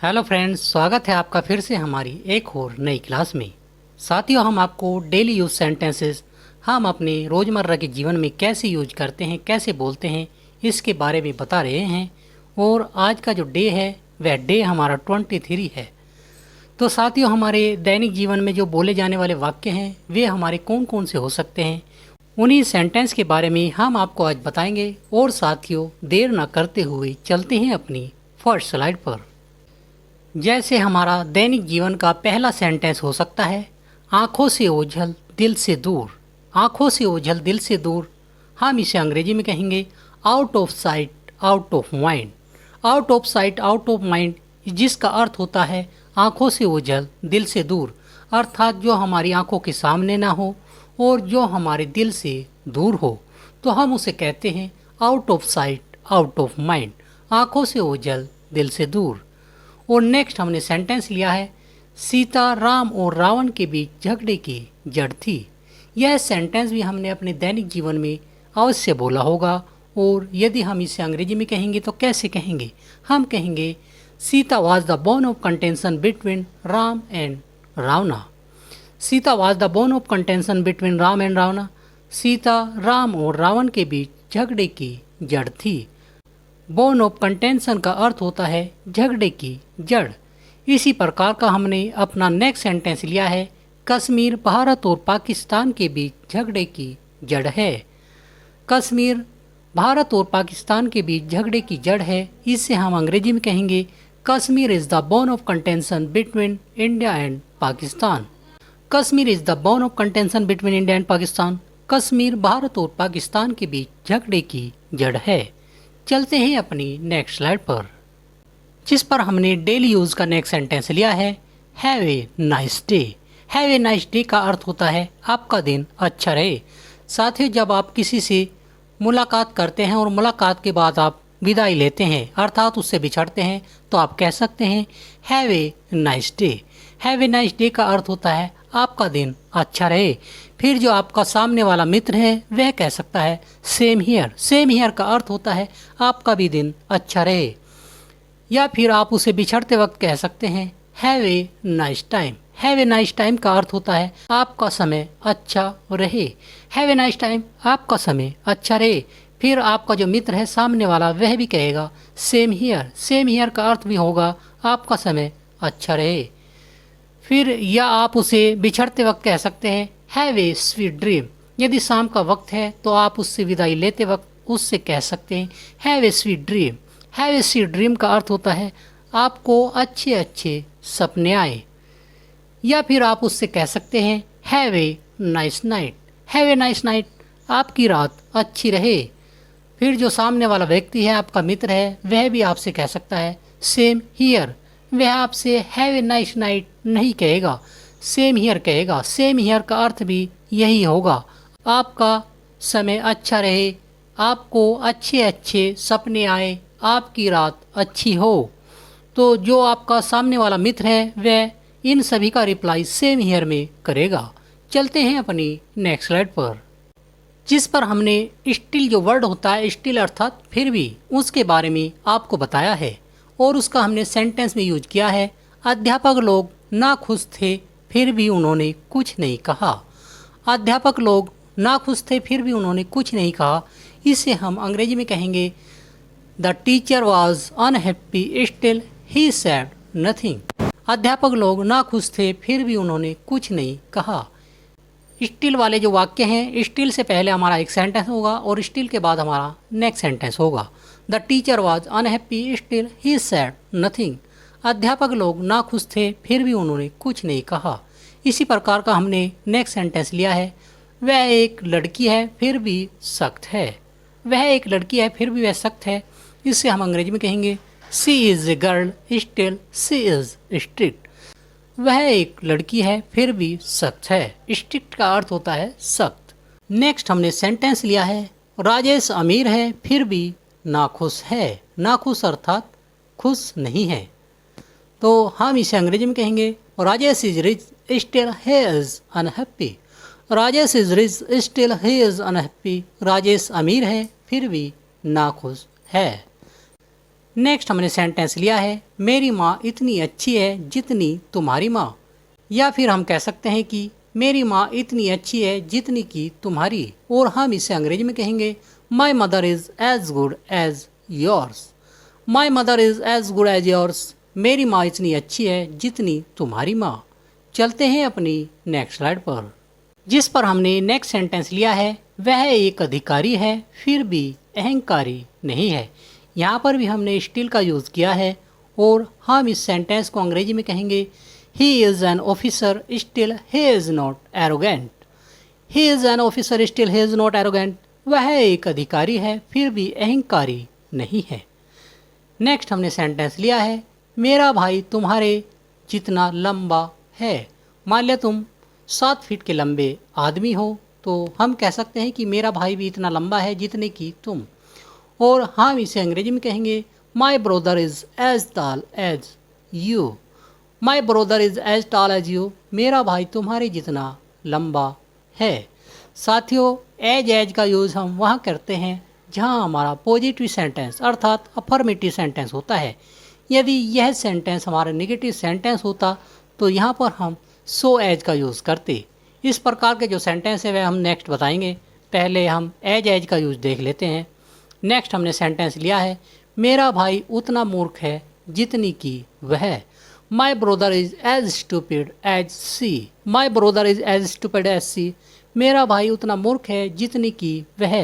Hello friends, स्वागत है आपका फिर से हमारी एक और नई क्लास में। साथियों, हम आपको डेली यूज सेंटेंसेस हम अपने रोज़मर्रा के जीवन में कैसे यूज करते हैं, कैसे बोलते हैं, इसके बारे में बता रहे हैं। और आज का जो डे है वह डे हमारा 23 है। तो साथियों, हमारे दैनिक जीवन में जो बोले जाने वाले वाक्य हैं वे हमारे कौन कौन से हो सकते हैं, उन्हीं सेंटेंस के बारे में हम आपको आज बताएंगे। और साथियों, देर ना करते हुए चलते हैं अपनी फर्स्ट स्लाइड पर। जैसे हमारा दैनिक जीवन का पहला सेंटेंस हो सकता है, आंखों से ओझल दिल से दूर। आंखों से ओझल दिल से दूर, हम इसे अंग्रेजी में कहेंगे out of sight out of mind. Out of sight out of mind, जिसका अर्थ होता है आंखों से ओझल दिल से दूर, अर्थात जो हमारी आंखों के सामने ना हो और जो हमारे दिल से दूर हो, तो हम उसे कहते हैं out of sight out of mind. आंखों से ओझल दिल से दूर। और नेक्स्ट हमने सेंटेंस लिया है, सीता राम और रावण के बीच झगड़े की जड़ थी। यह सेंटेंस भी हमने अपने दैनिक जीवन में अवश्य बोला होगा। और यदि हम इसे अंग्रेजी में कहेंगे तो कैसे कहेंगे? हम कहेंगे Sita was the bone of contention between Ram and Ravana. Sita was the bone of contention between Ram and Ravana. Sita Ram और रावण के बीच झगड़े की जड़ थी। बोन ऑफ कंटेंशन का अर्थ होता है झगड़े की जड़। इसी प्रकार का हमने अपना नेक्स्ट सेंटेंस लिया है, कश्मीर भारत और पाकिस्तान के बीच झगड़े की जड़ है। कश्मीर भारत और पाकिस्तान के बीच झगड़े की जड़ है। इसे हम अंग्रेजी में कहेंगे Kashmir is the bone of contention between India and Pakistan. Kashmir is the bone of contention between India and Pakistan. Kashmir Bharat और पाकिस्तान के बीच झगड़े की जड़ है। चलते हैं अपनी नेक्स्ट स्लाइड पर, जिस पर हमने डेली यूज़ का नेक्स्ट सेंटेंस लिया है, have a nice day. Have a nice day का अर्थ होता है आपका दिन अच्छा रहे। साथ ही जब आप किसी से मुलाकात करते हैं और मुलाकात के बाद आप विदाई लेते हैं, अर्थात उससे बिछड़ते हैं, तो आप कह सकते हैं have a nice day. Have a nice day का अर्थ होता है आपका दिन अच्छा रहे। फिर जो आपका सामने वाला मित्र है वह कह सकता है सेम हियर। सेम हियर का अर्थ होता है आपका भी दिन अच्छा रहे। या फिर आप उसे बिछड़ते वक्त कह सकते हैं have a nice time. Have a nice time का अर्थ होता है आपका समय अच्छा रहे। हैव ए नाइस टाइम, आपका समय अच्छा रहे। फिर आपका जो मित्र है सामने वाला वह भी कहेगा सेम हियर। सेम हियर का अर्थ भी होगा आपका समय अच्छा रहे। फिर या आप उसे बिछड़ते वक्त कह सकते हैं हैव ए स्वीट ड्रीम। यदि शाम का वक्त है तो आप उससे विदाई लेते वक्त उससे कह सकते हैं have a sweet dream. Have a sweet dream का अर्थ होता है आपको अच्छे अच्छे सपने आए। या फिर आप उससे कह सकते हैं have a nice night. Have a nice night, आपकी रात अच्छी रहे। फिर जो सामने वाला व्यक्ति है, आपका मित्र है, वह भी आपसे कह सकता है सेम हियर। वह आपसे हैव ए नाइस नाइट नहीं कहेगा, सेम हियर कहेगा। सेम हियर का अर्थ भी यही होगा आपका समय अच्छा रहे, आपको अच्छे अच्छे सपने आए, आपकी रात अच्छी हो। तो जो आपका सामने वाला मित्र है वह इन सभी का रिप्लाई सेम हियर में करेगा। चलते हैं अपनी नेक्स्ट स्लाइड पर, जिस पर हमने स्टिल जो वर्ड होता है, स्टिल अर्थात फिर भी, उसके बारे में आपको बताया है और उसका हमने सेंटेंस में यूज किया है। अध्यापक लोग नाखुश थे फिर भी उन्होंने कुछ नहीं कहा। अध्यापक लोग नाखुश थे फिर भी उन्होंने कुछ नहीं कहा। इसे हम अंग्रेजी में कहेंगे the teacher was unhappy still he said nothing. अध्यापक लोग नाखुश थे फिर भी उन्होंने कुछ नहीं कहा। स्टिल वाले जो वाक्य हैं, स्टिल से पहले हमारा एक सेंटेंस होगा और स्टिल के बाद हमारा नेक्स्ट सेंटेंस होगा। The teacher was unhappy still he said nothing. अध्यापक लोग नाखुश थे फिर भी उन्होंने कुछ नहीं कहा। इसी प्रकार का हमने नेक्स्ट सेंटेंस लिया है, वह एक लड़की है फिर भी सख्त है। वह एक लड़की है फिर भी वह सख्त है। इसे हम अंग्रेजी में कहेंगे she is a girl still she is strict. वह एक लड़की है फिर भी सख्त है। स्ट्रिक्ट का अर्थ होता है सख्त। नेक्स्ट हमने सेंटेंस लिया है, राजेश अमीर है फिर भी नाखुश है। नाखुश अर्थात खुश नहीं है। तो हम इसे अंग्रेजी में कहेंगे Rajesh is rich still he is unhappy. Rajesh is rich still he is unhappy. Rajesh अमीर है फिर भी नाखुश है। नेक्स्ट हमने सेंटेंस लिया है मेरी माँ इतनी अच्छी है जितनी तुम्हारी माँ, या फिर हम कह सकते हैं कि मेरी माँ इतनी अच्छी है जितनी कि तुम्हारी, और हम इसे अंग्रेजी में कहेंगे my mother is as good as yours. My mother is as good as yours, मेरी माँ इतनी अच्छी है जितनी तुम्हारी माँ। चलते हैं अपनी नेक्स्ट स्लाइड पर, जिस पर हमने नेक्स्ट सेंटेंस लिया है वह एक अधिकारी है फिर भी अहंकारी नहीं है। यहाँ पर भी हमने स्टिल का यूज़ किया है और हम इस सेंटेंस को अंग्रेजी में कहेंगे he is an officer still he is not arrogant. He is an officer still he is not arrogant, वह एक अधिकारी है फिर भी अहंकारी नहीं है। नेक्स्ट हमने सेंटेंस लिया है मेरा भाई तुम्हारे जितना लंबा है। मान लिया तुम 7 फीट के लंबे आदमी हो तो हम कह सकते हैं कि मेरा भाई भी इतना लंबा है जितने की तुम, और हम इसे अंग्रेजी में कहेंगे my brother is as tall as you. My brother is as tall as you, मेरा भाई तुम्हारे जितना लंबा है। साथियों एज का यूज़ हम वहाँ करते हैं जहाँ हमारा पॉजिटिव सेंटेंस अर्थात अफर्मेटिव सेंटेंस होता है। यदि यह सेंटेंस हमारा नेगेटिव सेंटेंस होता तो यहाँ पर हम सो एज का यूज़ करते। इस प्रकार के जो सेंटेंस है वह हम नेक्स्ट बताएंगे, पहले हम एज का यूज़ देख लेते हैं। नेक्स्ट हमने सेंटेंस लिया है मेरा भाई उतना मूर्ख है जितनी की वह। My brother is as stupid as she. My brother is as stupid as she, मेरा भाई उतना मूर्ख है जितनी की वह,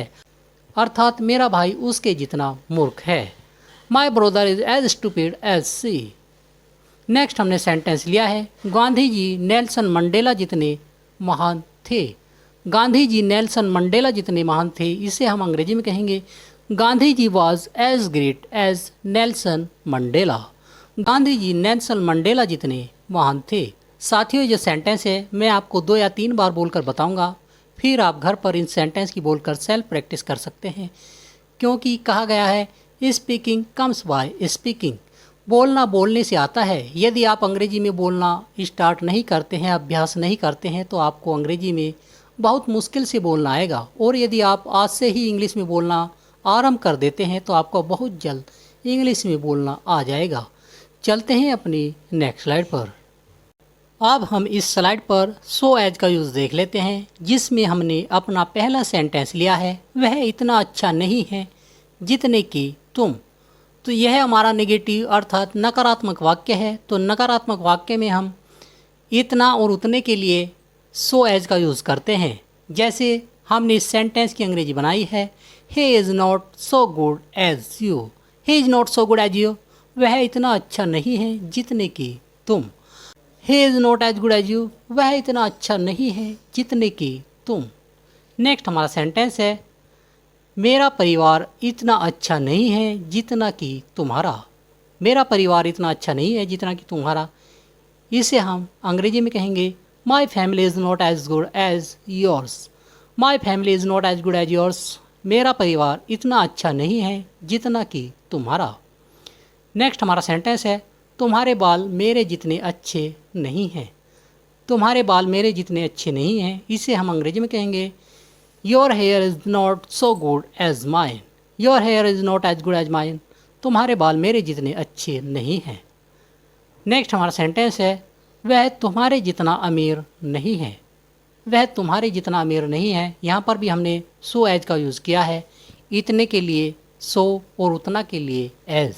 अर्थात मेरा भाई उसके जितना मूर्ख है। My brother is as stupid as she. Next हमने सेंटेंस लिया है गांधी जी नेल्सन मंडेला जितने महान थे। गांधी जी नेल्सन मंडेला जितने महान थे, इसे हम अंग्रेजी में कहेंगे Gandhi ji was as great as Nelson Mandela. Gandhi ji Nelson Mandela जितने महान थे। साथियों जो सेंटेंस है मैं आपको 2 या 3 बार बोलकर बताऊंगा, फिर आप घर पर इन सेंटेंस की बोलकर सेल्फ प्रैक्टिस कर सकते हैं, क्योंकि कहा गया है स्पीकिंग कम्स बाय स्पीकिंग। बोलना बोलने से आता है। यदि आप अंग्रेजी में बोलना स्टार्ट नहीं करते हैं, अभ्यास नहीं करते हैं, तो आपको अंग्रेजी में बहुत मुश्किल से बोलना आएगा, और यदि आप आज से ही इंग्लिश में बोलना आरंभ कर देते हैं तो आपको बहुत जल्द इंग्लिश में बोलना आ जाएगा। चलते हैं अपनी नेक्स्ट स्लाइड पर। अब हम इस स्लाइड पर सो एज का यूज़ देख लेते हैं, जिसमें हमने अपना पहला सेंटेंस लिया है वह इतना अच्छा नहीं है जितने कि तुम। तो यह हमारा नेगेटिव अर्थात नकारात्मक वाक्य है। तो नकारात्मक वाक्य में हम इतना और उतने के लिए सो एज का यूज़ करते हैं। जैसे हमने इस सेंटेंस की अंग्रेजी बनाई है he is not so good as you. He is not so good as you, वह इतना अच्छा नहीं है जितने कि तुम। He is not as good as you, वह इतना अच्छा नहीं है जितने कि तुम। नेक्स्ट हमारा सेंटेंस है मेरा परिवार इतना अच्छा नहीं है जितना कि तुम्हारा। मेरा परिवार इतना अच्छा नहीं है जितना कि तुम्हारा, इसे हम अंग्रेजी में कहेंगे my family is not as good as yours. My family is not as good as yours, मेरा परिवार इतना अच्छा नहीं है जितना कि तुम्हारा। नेक्स्ट हमारा सेंटेंस है तुम्हारे बाल मेरे जितने अच्छे नहीं हैं। तुम्हारे बाल मेरे जितने अच्छे नहीं हैं, इसे हम अंग्रेजी में कहेंगे your hair is not so good as mine. Your hair is not as good as mine, तुम्हारे बाल मेरे जितने अच्छे नहीं हैं। नेक्स्ट हमारा सेंटेंस है वह तुम्हारे जितना अमीर नहीं है। वह तुम्हारे जितना अमीर नहीं है, यहाँ पर भी हमने सो एज का यूज़ किया है। इतने के लिए सो और उतना के लिए एज,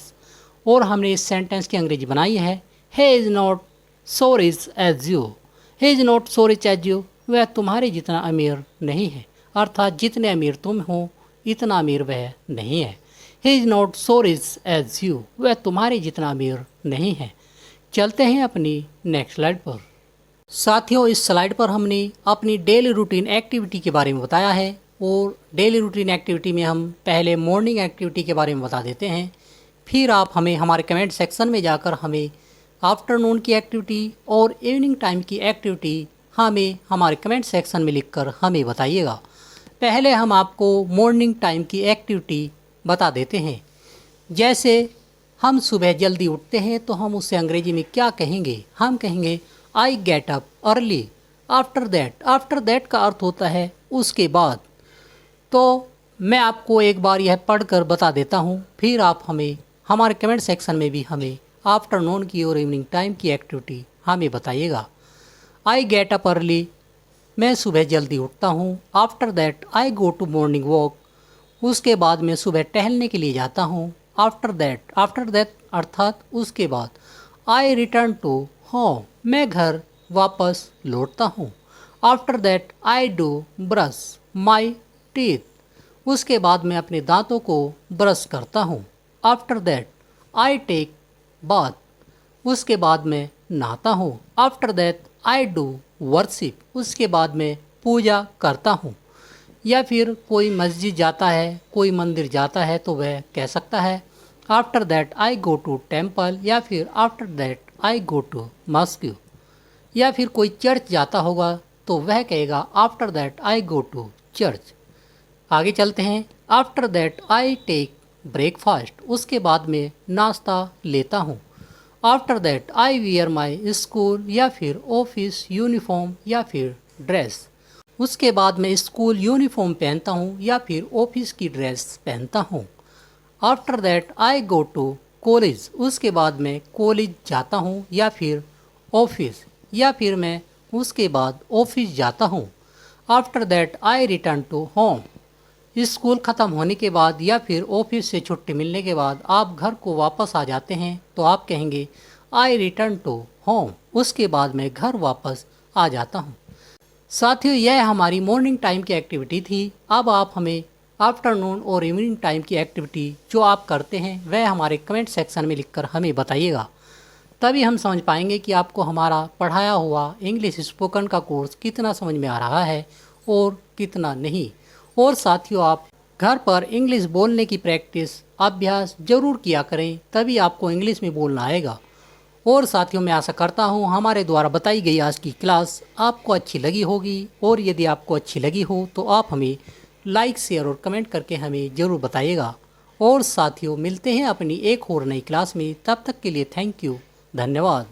और हमने इस सेंटेंस की अंग्रेजी बनाई है he is not so rich as you. he is not so rich as you, वह तुम्हारे जितना अमीर नहीं है, अर्थात जितने अमीर तुम हो इतना अमीर वह नहीं है। he is not so rich as you, वह तुम्हारे जितना अमीर नहीं है। चलते हैं अपनी नेक्स्ट स्लाइड पर। साथियों इस स्लाइड पर हमने अपनी डेली रूटीन एक्टिविटी के बारे में बताया है, और डेली रूटीन एक्टिविटी में हम पहले मॉर्निंग एक्टिविटी के बारे में बता देते हैं, फिर आप हमें हमारे कमेंट सेक्शन में जाकर हमें आफ्टरनून की एक्टिविटी और इवनिंग टाइम की एक्टिविटी हमें हमारे कमेंट सेक्शन में लिखकर हमें बताइएगा। पहले हम आपको मॉर्निंग टाइम की एक्टिविटी बता देते हैं। जैसे हम सुबह जल्दी उठते हैं तो हम उसे अंग्रेजी में क्या कहेंगे, हम कहेंगे I get up early. After that का अर्थ होता है उसके बाद। तो मैं आपको एक बार यह पढ़कर बता देता हूँ, फिर आप हमें हमारे कमेंट सेक्शन में भी हमें आफ्टरनून की और इवनिंग टाइम की एक्टिविटी हमें बताइएगा। आई गेट अप अर्ली, मैं सुबह जल्दी उठता हूँ। After that I go to morning walk, उसके बाद मैं सुबह टहलने के लिए जाता हूँ। आफ्टर दैट अर्थात उसके बाद। आई रिटर्न टू होम, मैं घर वापस लौटता हूँ। After that I do brush my teeth, उसके बाद मैं अपने दांतों को ब्रश करता हूँ। After that I take bath, उसके बाद मैं नहाता हूँ। After that I do worship, उसके बाद मैं पूजा करता हूँ। या फिर कोई मस्जिद जाता है, कोई मंदिर जाता है तो वह कह सकता है after that I go to temple, या फिर after that I go to mosque. या फिर कोई चर्च जाता होगा तो वह कहेगा after that I go to church. आगे चलते हैं। After that I take breakfast, उसके बाद में नाश्ता लेता हूँ। After that I wear my school, या फिर ऑफिस यूनिफॉर्म, या फिर ड्रेस, उसके बाद मैं स्कूल यूनिफॉर्म पहनता हूँ या फिर ऑफिस की ड्रेस पहनता हूँ। After that I go to college, उसके बाद मैं कॉलेज जाता हूँ या फिर ऑफिस, या फिर मैं उसके बाद ऑफिस जाता हूँ। After that I return to home, school ख़त्म होने के बाद या फिर ऑफिस से छुट्टी मिलने के बाद आप घर को वापस आ जाते हैं तो आप कहेंगे आई रिटर्न टू होम, उसके बाद मैं घर वापस आ जाता हूँ। साथियों, यह हमारी मॉर्निंग टाइम की एक्टिविटी थी। अब आप हमें आफ्टरनून और इवनिंग टाइम की एक्टिविटी जो आप करते हैं वह हमारे कमेंट सेक्शन में लिखकर हमें बताइएगा। तभी हम समझ पाएंगे कि आपको हमारा पढ़ाया हुआ इंग्लिश स्पोकन का कोर्स कितना समझ में आ रहा है और कितना नहीं। और साथियों, आप घर पर इंग्लिश बोलने की प्रैक्टिस अभ्यास ज़रूर किया करें, तभी आपको इंग्लिश में बोलना आएगा। और साथियों, मैं आशा करता हूँ हमारे द्वारा बताई गई आज की क्लास आपको अच्छी लगी होगी। और यदि आपको अच्छी लगी हो तो आप हमें लाइक, शेयर और कमेंट करके हमें ज़रूर बताइएगा। और साथियों, मिलते हैं अपनी एक और नई क्लास में। तब तक के लिए थैंक यू, धन्यवाद।